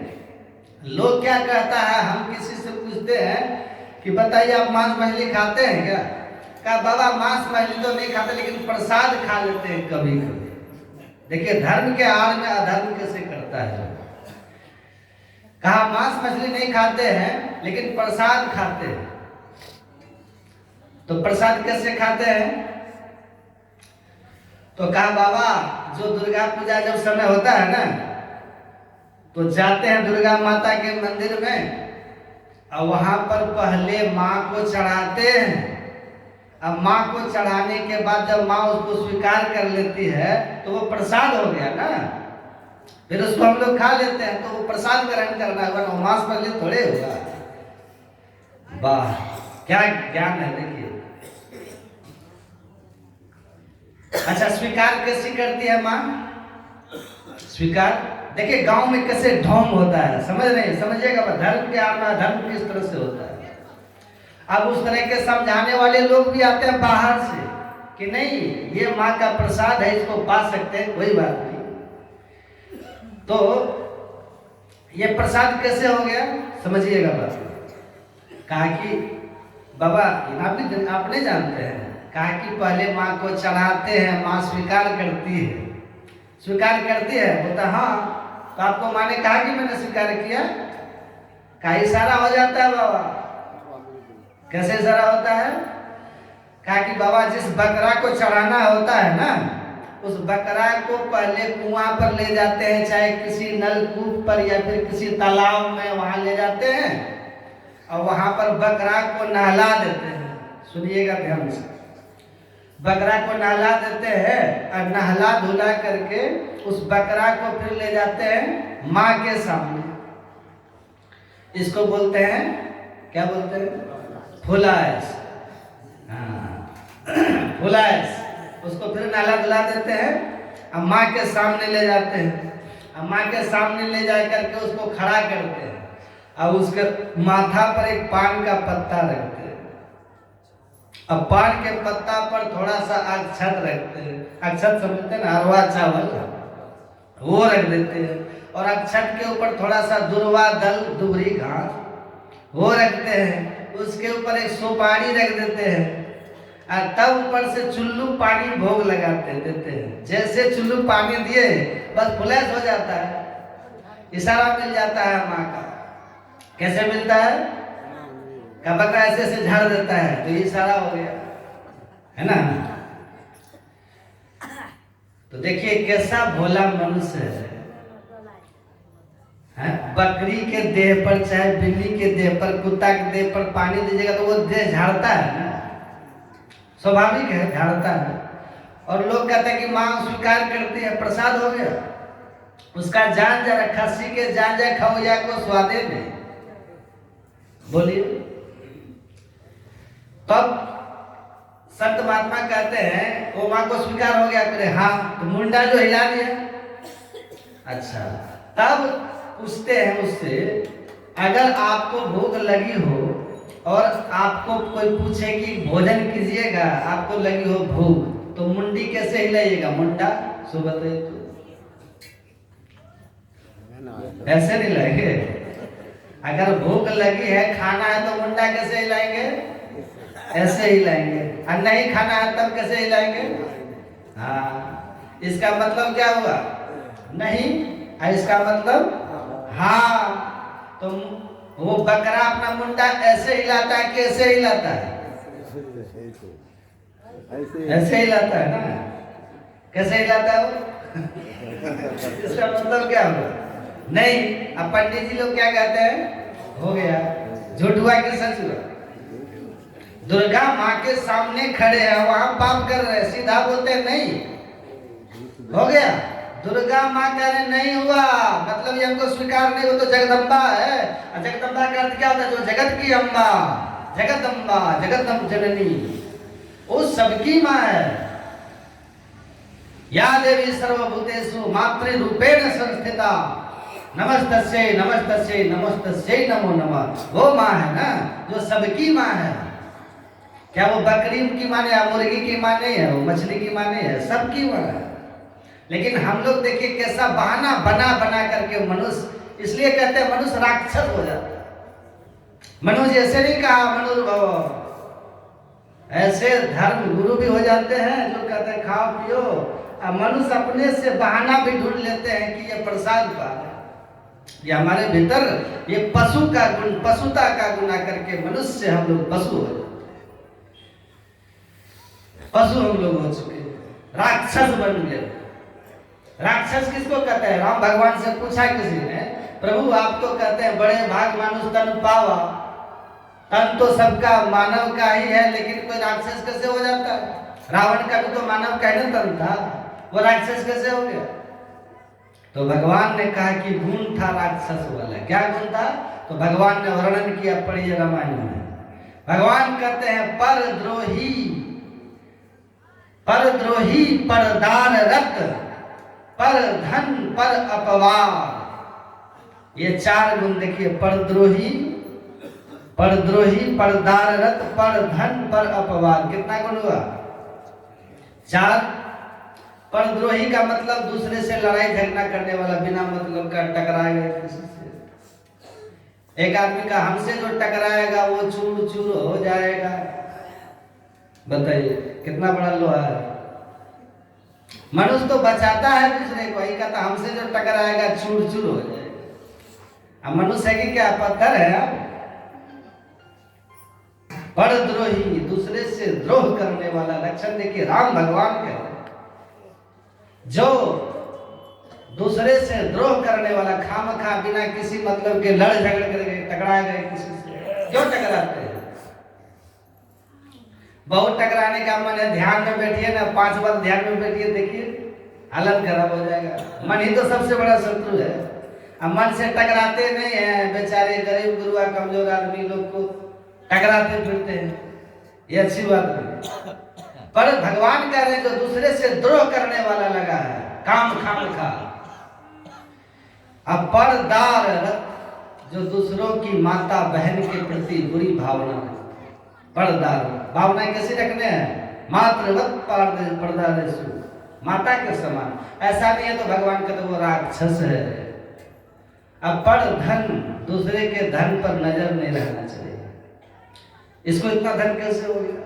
लोग क्या कहता है, हम किसी से पूछते हैं कि बताइए आप मांस मछली खाते हैं क्या? कहा बाबा मांस मछली तो नहीं खाते लेकिन प्रसाद खा लेते हैं कभी कभी। देखिए धर्म के आड़ में अधर्म कैसे करता है। कहा मांस मछली नहीं खाते हैं लेकिन प्रसाद खाते हैं। तो प्रसाद कैसे खाते हैं? तो कहा बाबा जो दुर्गा पूजा जब समय होता है ना, तो जाते हैं दुर्गा माता के मंदिर में और वहां पर पहले माँ को चढ़ाते हैं। अब माँ को चढ़ाने के बाद जब माँ उसको स्वीकार कर लेती है तो वो प्रसाद हो गया ना, फिर उसको हम लोग खा लेते हैं, तो वो प्रसाद ग्रहण करना होगा, मांस मछली थोड़े होगा। वाह क्या ज्ञान है। देखिए अच्छा, स्वीकार कैसी करती है माँ? स्वीकार देखिए गांव में कैसे ढोंग होता है, समझ नहीं समझिएगा। धर्म के आना धर्म किस तरह से होता है। अब उस तरह के समझाने वाले लोग भी आते हैं बाहर से कि नहीं ये माँ का प्रसाद है, इसको पा सकते हैं, कोई बात नहीं। तो ये प्रसाद कैसे हो गया समझिएगा बात। कहा कि बाबा आप नहीं जानते हैं। कहा कि पहले माँ को चढ़ाते हैं, माँ स्वीकार करती है। स्वीकार करती है, बोलता हाँ, तो आपको माँ ने कहा कि मैंने स्वीकार किया? कहा इशारा हो जाता है बाबा। कैसे इशारा होता है? कहा कि बाबा जिस बकरा को चढ़ाना होता है ना, उस बकरा को पहले कुआं पर ले जाते हैं, चाहे किसी नलकूप पर या फिर किसी तालाब में, वहां ले जाते हैं और वहां पर बकरा को नहला देते हैं। सुनिएगा ध्यान से, बकरा को नहला देते हैं और नहला धुला करके उस बकरा को फिर ले जाते हैं माँ के सामने। इसको बोलते हैं, क्या बोलते हैं? फुलाइश। हाँ फुलाइश। उसको फिर नहला धुला देते हैं और माँ के सामने ले जाते हैं। और माँ के सामने ले जा करके उसको खड़ा करते हैं और उसके माथा पर एक पान का पत्ता रखते हैं। अब पान के पत्ता पर थोड़ा सा अक्षत रखते हैं। अक्षत समझते हैं ना, अरवा चावल, वो रख देते हैं। और अक्षत के ऊपर थोड़ा सा दुर्वा दल, दुबरी घास, वो रखते हैं। उसके ऊपर एक सुपारी रख देते हैं और तब ऊपर से चुल्लू पानी भोग लगाते देते हैं। जैसे चुल्लू पानी दिए बस फुलैश हो जाता है, इशारा मिल जाता है माँ का। कैसे मिलता है? का बकरा ऐसे ऐसे झाड़ देता है तो ये इशारा हो गया, है ना। तो देखिए कैसा भोला मनुष्य है। बकरी के देह पर चाहे बिल्ली के देह पर, कुत्ता के देह पर पानी दीजिएगा तो वो देह झाड़ता है ना, स्वाभाविक है, झाड़ता है। और लोग कहते हैं कि माँ स्वीकार करती है, प्रसाद हो गया। उसका जान जरा, खस्सी के जान जा खाओ या को स्वादे नहीं। बोलिए। तब संत महात्मा कहते हैं वो माँ को स्वीकार हो गया, करे हाँ, तो मुंडा जो हिला दिया। अच्छा, तब पूछते हैं उससे, अगर आपको भूख लगी हो और आपको कोई पूछे कि भोजन कीजिएगा, आपको लगी हो भूख, तो मुंडी कैसे हिलाइएगा? मुंडा सो बताइए तो। ऐसे नहीं लाएंगे। अगर भूख लगी है, खाना है, तो मुंडा कैसे हिलाएंगे? ऐसे हिलाएंगे। और नहीं खाना है तब कैसे हिलाएंगे? हाँ। इसका मतलब क्या हुआ? नहीं। इसका मतलब हाँ। तो वो बकरा अपना मुंडा ऐसे हिलाता है कि ऐसे हिलाता है? ऐसे हिलाता है ना। कैसे हिलाता है वो? इसका मतलब क्या हुआ? नहीं। अब पंडित जी लोग क्या कहते हैं? हो गया। झूठ हुआ कि सच हुआ? दुर्गा माँ के सामने खड़े हैं, वहां पाप कर रहे हैं, सीधा बोलते हैं नहीं, हो गया। दुर्गा माँ कह रहे नहीं हुआ, मतलब ये हमको स्वीकार नहीं, वो तो जगदम्बा है। और जगदम्बा का अर्थ क्या होता है? जो जगत की अम्बा, जगदम्बा, जगदम जननी, वो सबकी माँ है। या देवी सर्वभूतेषु मातृरूपेण संस्थिता नमस्तस्यै नमस्तस्यै नमस्तस्यै नमो नमः। वो माँ है ना जो सबकी माँ है। क्या वो बकरी की माँ या मुर्गी की माँ नहीं है, वो मछली की माँ नहीं है, सबकी माँ है। लेकिन हम लोग देखिए कैसा बहाना बना बना करके मनुष्य, इसलिए कहते हैं मनुष्य राक्षस हो जाता है। मनुष्य ऐसे नहीं कहा मनुर्भव, ऐसे धर्म गुरु भी हो जाते हैं जो कहते हैं खाओ पियो, और मनुष्य अपने से बहाना भी ढूंढ लेते हैं कि ये प्रसाद पा रहे, ये हमारे भीतर ये पशु का गुण, पशुता का गुना करके मनुष्य से हम लोग पशु हो, पशु हम लोग हो चुके, राक्षस बन गए। राक्षस किसको कहते हैं? राम भगवान से पूछा किसी ने, प्रभु आप तो कहते हैं बड़े भाग मानुष तन पावा, तन तो सबका मानव का ही है, लेकिन कोई राक्षस कैसे हो जाता है? रावण का भी तो मानव का ही तन था, वो राक्षस कैसे हो गया? तो भगवान ने कहा कि गुण था राक्षस वाला। क्या गुण था? तो भगवान ने वर्णन किया, पढ़िए रामायण में। भगवान कहते हैं परद्रोही, परद्रोही, परदार रत, पर धन, पर अपवाद। ये चार गुण देखिए, परद्रोही, परद्रोही, परदार रत, पर धन, पर अपवाद। कितना गुण हुआ? चार। परद्रोही का मतलब दूसरे से लड़ाई झगड़ा करने वाला, बिना मतलब का टकराएगा किसी से। एक आदमी का हमसे जो टकराएगा वो चूर चूर हो जाएगा। बताइए कितना बड़ा लोहा है। मनुष्य तो बचाता है दूसरे को, वही कहता हमसे जो टकराएगा चूर चूर हो जाएगा। अब मनुष्य है कि क्या पत्थर है? आप परद्रोही, दूसरे से द्रोह करने वाला। लक्षण देखिए राम भगवान के, जो दूसरे से द्रोह करने वाला, खामखा बिना किसी मतलब के लड़ झगड़ करके टकरा गए किसी से। क्यों टकराते हैं? बहुत टकराने का मन है, ध्यान में बैठिए ना, 5 बार ध्यान में बैठिए, देखिए हालत खराब हो जाएगा। मन ही तो सबसे बड़ा शत्रु है। अब मन से टकराते नहीं है, बेचारे गरीब गुरुआ कमजोर आदमी लोग को टकराते फिरते हैं, ये अच्छी बात नहीं। पर भगवान कह रहे हैं जो दूसरे से द्रोह करने वाला लगा है, काम खाम खा। अब परदार रत, जो दूसरों की माता बहन के प्रति बुरी भावना, परदार भावना कैसे रखने हैं? मातृवत परदारेषु, माता के समान। ऐसा नहीं है तो भगवान का तो वो राक्षस है। अब पर धन, दूसरे के धन पर नजर नहीं रहना चाहिए। इसको इतना धन कैसे हो गया?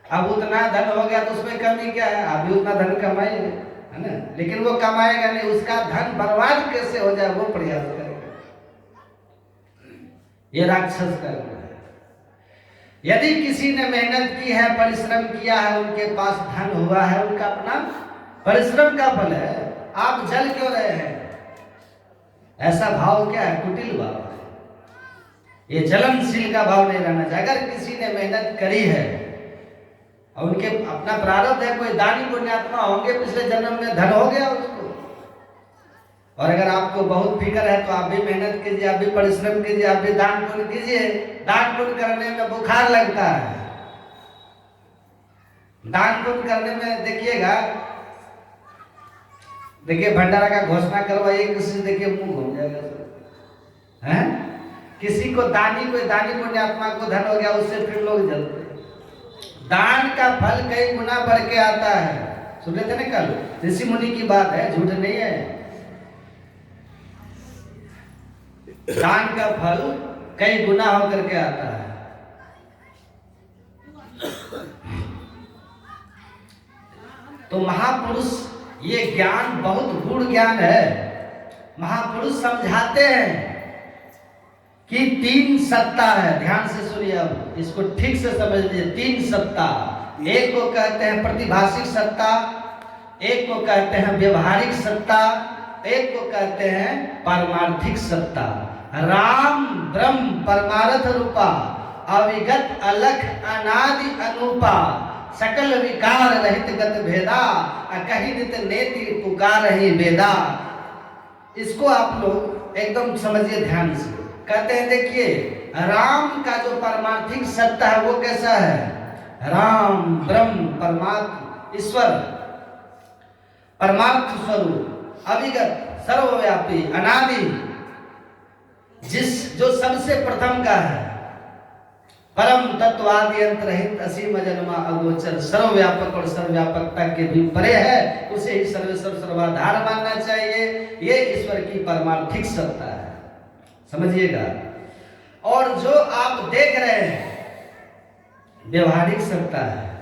अब उतना धन हो गया तो उसमें कमी क्या है? अभी उतना धन कमाए है ना, लेकिन वो कमाएगा नहीं, उसका धन बर्बाद कैसे हो जाए वो प्रयास करेगा। ये राक्षस का है। यदि किसी ने मेहनत की है, परिश्रम किया है, उनके पास धन हुआ है, उनका अपना परिश्रम का फल है, आप जल क्यों रहे हैं? ऐसा भाव क्या है? कुटिल भाव है। ये जलनशील का भाव नहीं रहना चाहिए। अगर किसी ने मेहनत करी है और उनके अपना प्रारब्ध है, कोई दानी पुण्यात्मा होंगे, पिछले जन्म में धन हो गया उसको, और अगर आपको बहुत फिक्र है तो आप भी मेहनत कीजिए, आप भी परिश्रम कीजिए, आप भी दान पुण्य कीजिए। दान पुण्य करने में बुखार लगता है। दान पुण्य करने में देखिएगा, देखिए भंडारा का घोषणा करवाइए, किसी से देखिए मुंह घूम जाएगा है। किसी को दानी, कोई दानी पुण्यात्मा को धन हो गया, उससे फिर लोग जलते। दान का फल कई गुना बढ़ के आता है। सुने थे ना कल, ऋषि मुनि की बात है, झूठ नहीं है। दान का फल कई गुना होकर के आता है। तो महापुरुष, ये ज्ञान बहुत गूढ़ ज्ञान है। महापुरुष समझाते हैं कि 3 सत्ता है। ध्यान से सुनिए, अब इसको ठीक से समझ लीजिए। 3 सत्ता, एक को कहते हैं प्रतिभाषिक सत्ता, एक को कहते हैं व्यवहारिक सत्ता, एक को कहते हैं पारमार्थिक सत्ता। राम ब्रह्म परमार्थ रूपा, अविगत अलख अनादि अनूपा, सकल विकार रहित गत भेदा, कही नित नेति पुकार ही वेदा। इसको आप लोग एकदम समझिए ध्यान से। कहते हैं देखिए, राम का जो परमार्थिक सत्ता है वो कैसा है? राम ब्रह्म परमात्मा ईश्वर परमार्थ स्वरूप अविगत सर्वव्यापी अनादि, जो सबसे प्रथम का है, परम तत्वादि अंत रहित असीम अजन्मा अगोचर सर्वव्यापक और सर्वव्यापकता के भी परे है, उसे ही सर्वेश्वर सर्वाधार मानना चाहिए। ये ईश्वर की परमार्थिक सत्ता है, समझिएगा। और जो आप देख रहे हैं व्यवहारिक सत्ता है,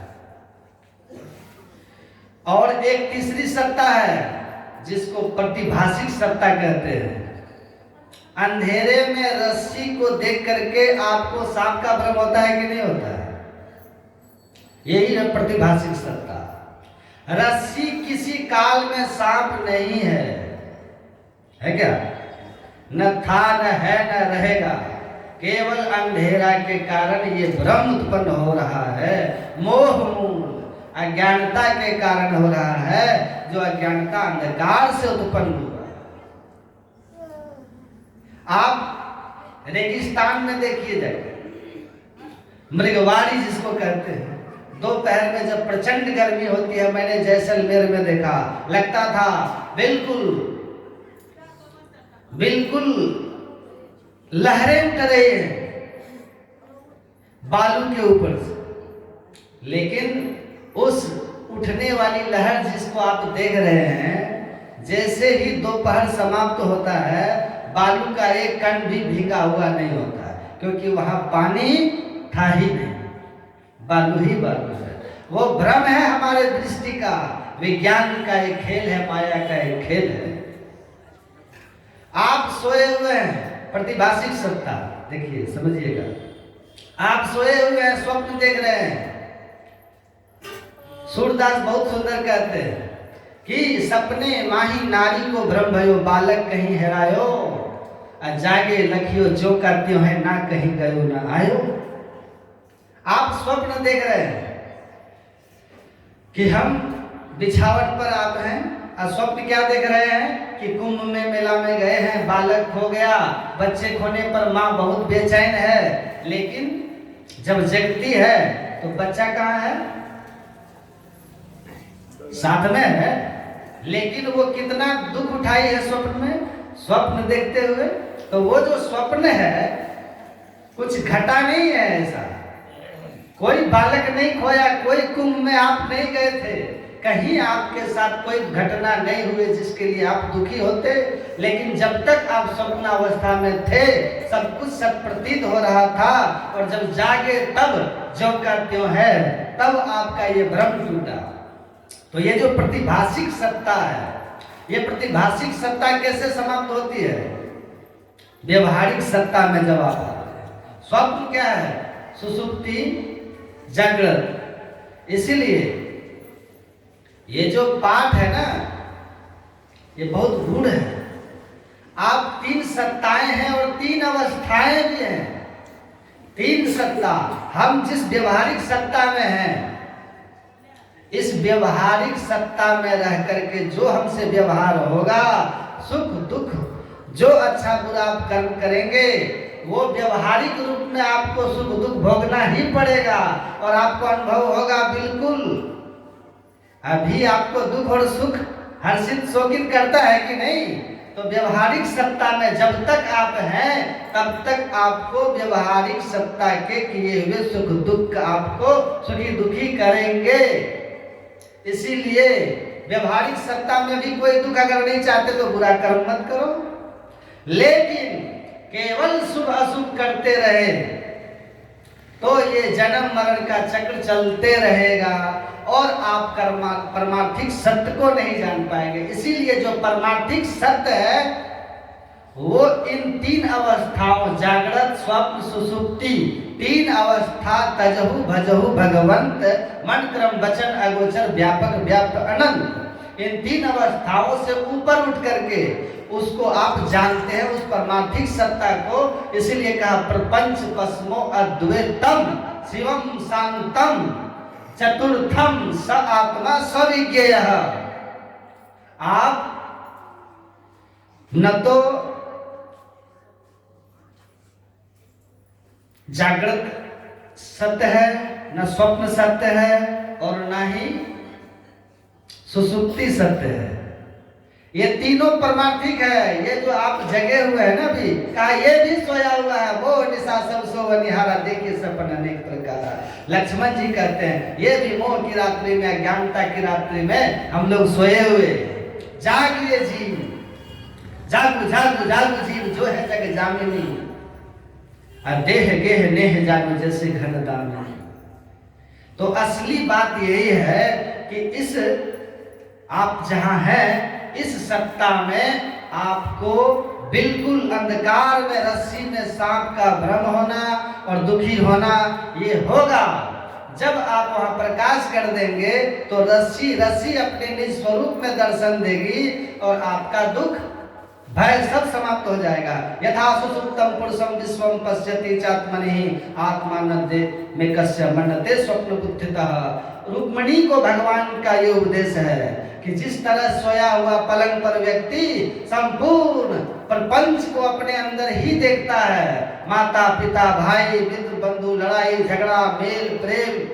और एक तीसरी सत्ता है जिसको प्रतिभाषिक सत्ता कहते हैं। अंधेरे में रस्सी को देख करके आपको सांप का भ्रम होता है कि नहीं होता है? यही है प्रतिभाषिक सत्ता। रस्सी किसी काल में सांप नहीं है क्या? न था, न है, न रहेगा। केवल अंधेरा के कारण ये भ्रम उत्पन्न हो रहा है। मोह मूल अज्ञानता के कारण हो रहा है, जो अज्ञानता अंधकार से उत्पन्न हुआ। आप रेगिस्तान में देखिए जाए, मृगवाड़ी जिसको कहते हैं, दोपहर में जब प्रचंड गर्मी होती है, मैंने जैसलमेर में देखा, लगता था बिल्कुल बिल्कुल लहरें उठ रही हैं बालू के ऊपर से। लेकिन उस उठने वाली लहर जिसको आप देख रहे हैं, जैसे ही दोपहर समाप्त होता है, बालू का एक कण भी भीगा हुआ नहीं होता है, क्योंकि वहां पानी था ही नहीं, बालू ही बालू है। वो भ्रम है हमारे दृष्टि का, विज्ञान का एक खेल है, माया का एक खेल है। आप सोए हुए हैं, प्रतिभाषिक सत्ता देखिए, समझिएगा। आप सोए हुए हैं, स्वप्न देख रहे हैं। सूरदास बहुत सुंदर कहते हैं कि सपने माही नारी को भ्रम भयो, बालक कहीं हेरायो, जागे लखियो जो का त्यों है, ना कहीं गयो ना आयो। आप स्वप्न देख रहे हैं कि हम बिछावन पर आप हैं, और स्वप्न क्या देख रहे हैं कि कुंभ में मेला में गए हैं, बालक खो गया, बच्चे खोने पर माँ बहुत बेचैन है। लेकिन जब जगती है तो बच्चा कहाँ है? साथ में है। लेकिन वो कितना दुख उठाई है स्वप्न में, स्वप्न देखते हुए। तो वो जो स्वप्न है कुछ घटा नहीं है, ऐसा कोई बालक नहीं खोया, कोई कुंभ में आप नहीं गए थे, कहीं आपके साथ कोई घटना नहीं हुई जिसके लिए आप दुखी होते। लेकिन जब तक आप स्वप्नावस्था में थे, सब कुछ सत प्रतीत हो रहा था, और जब जागे तब जो का त्यों है, तब आपका ये भ्रम टूटा। तो ये जो प्रतिभाषिक सत्ता है, ये प्रतिभाषिक सत्ता कैसे समाप्त होती है? व्यवहारिक सत्ता में जब आप आते हैं। स्वप्न क्या है? सुसुप्ति, जागृत। इसीलिए ये जो पाठ है ना, ये बहुत गूढ़ है। आप तीन सत्ताएं हैं और तीन अवस्थाएं भी हैं। तीन सत्ता, हम जिस व्यवहारिक सत्ता में हैं, इस व्यवहारिक सत्ता में रह करके जो हमसे व्यवहार होगा, सुख दुख, जो अच्छा बुरा आप कर्म करेंगे, वो व्यवहारिक रूप में आपको सुख दुख भोगना ही पड़ेगा, और आपको अनुभव होगा बिल्कुल। अभी आपको दुख और सुख हर्षित शोकित करता है कि नहीं? तो व्यवहारिक सत्ता में जब तक आप हैं, तब तक आपको व्यवहारिक सत्ता के किए हुए सुख दुख आपको सुखी दुखी करेंगे। इसीलिए व्यवहारिक सत्ता में भी कोई दुख अगर नहीं चाहते तो बुरा कर्म मत करो, लेकिन केवल शुभ अशुभ करते रहे तो ये जन्म मरण का चक्र चलते रहेगा, और आप परमार्थिक सत्य को नहीं जान पाएंगे। इसीलिए जो परमार्थिक सत्य है वो इन तीन अवस्थाओं, जागृत स्वप्न सुसुप्ति, तीन अवस्था तजहु भजहु भगवंत, मन क्रम वचन अगोचर व्यापक व्याप्त अनंत, इन तीन अवस्थाओं से ऊपर उठ करके उसको आप जानते हैं, उस परमार्थिक सत्ता को। इसीलिए कहा प्रपंच पस्मो अद्वैतम शिवम शांतम चतुर्थम स आत्मा स्विज्ञेय। आप न तो जागृत सत्य है, न स्वप्न सत्य है, और न ही सुसुप्ति सत्य है। ये तीनों परमार्थिक है। ये जो आप जगे हुए हैं ना, अभी कहा ये भी सोया हुआ है, वो निशा सब सो निहारा, देखिए सपन अनेक प्रकार। लक्ष्मण जी कहते हैं ये भी मोह की रात्रि में, अज्ञानता की रात्रि में हम लोग सोए हुए। जागिए जीव, जागु जागु जागु जीव, जो है जग जामिनी, और देह गेह नेह जागु जैसे घन दामिनी। तो असली बात यही है कि इस आप जहां हैं, इस सत्ता में आपको बिल्कुल अंधकार में रस्सी में सांप का भ्रम होना और दुखी होना ये होगा। जब आप वहां प्रकाश कर देंगे तो रस्सी अपने निज स्वरूप में दर्शन देगी और आपका दुख भय सब समाप्त हो जाएगा। यथा सुसुप्तम पुरुषम विश्वम पश्यति चात्मनि आत्मानंदे में कस्य मन्नते स्वप्न बुद्धितः। रुक्मिणी को भगवान का ये उपदेश है कि जिस तरह सोया हुआ पलंग पर व्यक्ति संपूर्ण प्रपंच को अपने अंदर ही देखता है, माता पिता भाई मित्र बंधु लड़ाई झगड़ा मेल प्रेम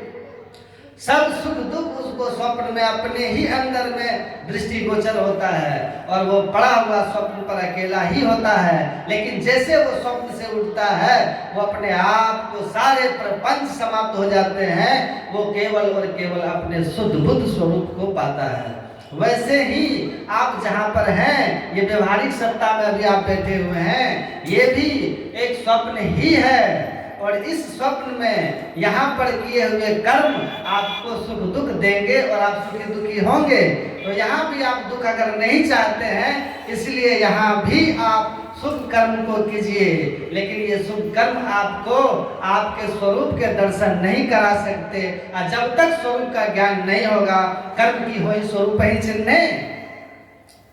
सब सुख दुख उसको स्वप्न में अपने ही अंदर में दृष्टिगोचर होता है, और वो पड़ा हुआ स्वप्न पर अकेला ही होता है। लेकिन जैसे वो स्वप्न से उठता है, वो अपने आप को सारे प्रपंच समाप्त हो जाते हैं, वो केवल और केवल अपने शुद्ध बुद्ध स्वरूप को पाता है। वैसे ही आप जहां पर हैं, ये व्यवहारिक सत्ता में अभी आप बैठे हुए हैं, ये भी एक स्वप्न ही है। और इस स्वप्न में यहाँ पर किए हुए कर्म आपको सुख दुख देंगे और आप सुखी दुखी होंगे। तो यहाँ भी आप दुख अगर नहीं चाहते हैं, इसलिए यहाँ भी आप शुभ कर्म को कीजिए। लेकिन ये शुभ कर्म आपको आपके स्वरूप के दर्शन नहीं करा सकते। और जब तक स्वरूप का ज्ञान नहीं होगा, कर्म की हुई स्वरूप ही चिन्ह,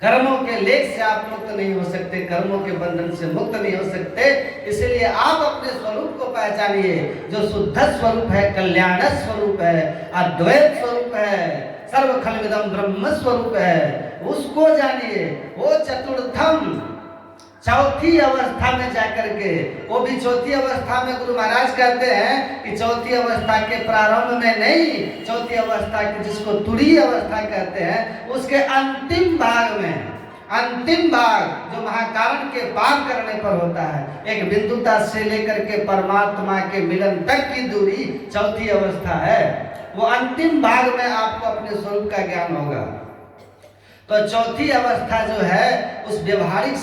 कर्मों के लेख से आप मुक्त नहीं हो सकते, कर्मों के बंधन से मुक्त नहीं हो सकते। इसलिए आप अपने स्वरूप को पहचानिए, जो शुद्ध स्वरूप है, कल्याण स्वरूप है, अद्वैत स्वरूप है, सर्व खलविदम ब्रह्म स्वरूप है, उसको जानिए। वो चतुर्थम चौथी अवस्था में जाकर के, वो भी चौथी अवस्था में गुरु महाराज कहते हैं कि चौथी अवस्था के प्रारंभ में नहीं, चौथी अवस्था की जिसको तुरीय अवस्था कहते हैं, उसके अंतिम भाग में, अंतिम भाग जो महाकारण के पार करने पर होता है, एक बिंदुता से लेकर के परमात्मा के मिलन तक की दूरी चौथी अवस्था है। वो अंतिम भाग में आपको अपने स्वरूप का ज्ञान होगा। तो चौथी अवस्था जो है उस व्यवहारिक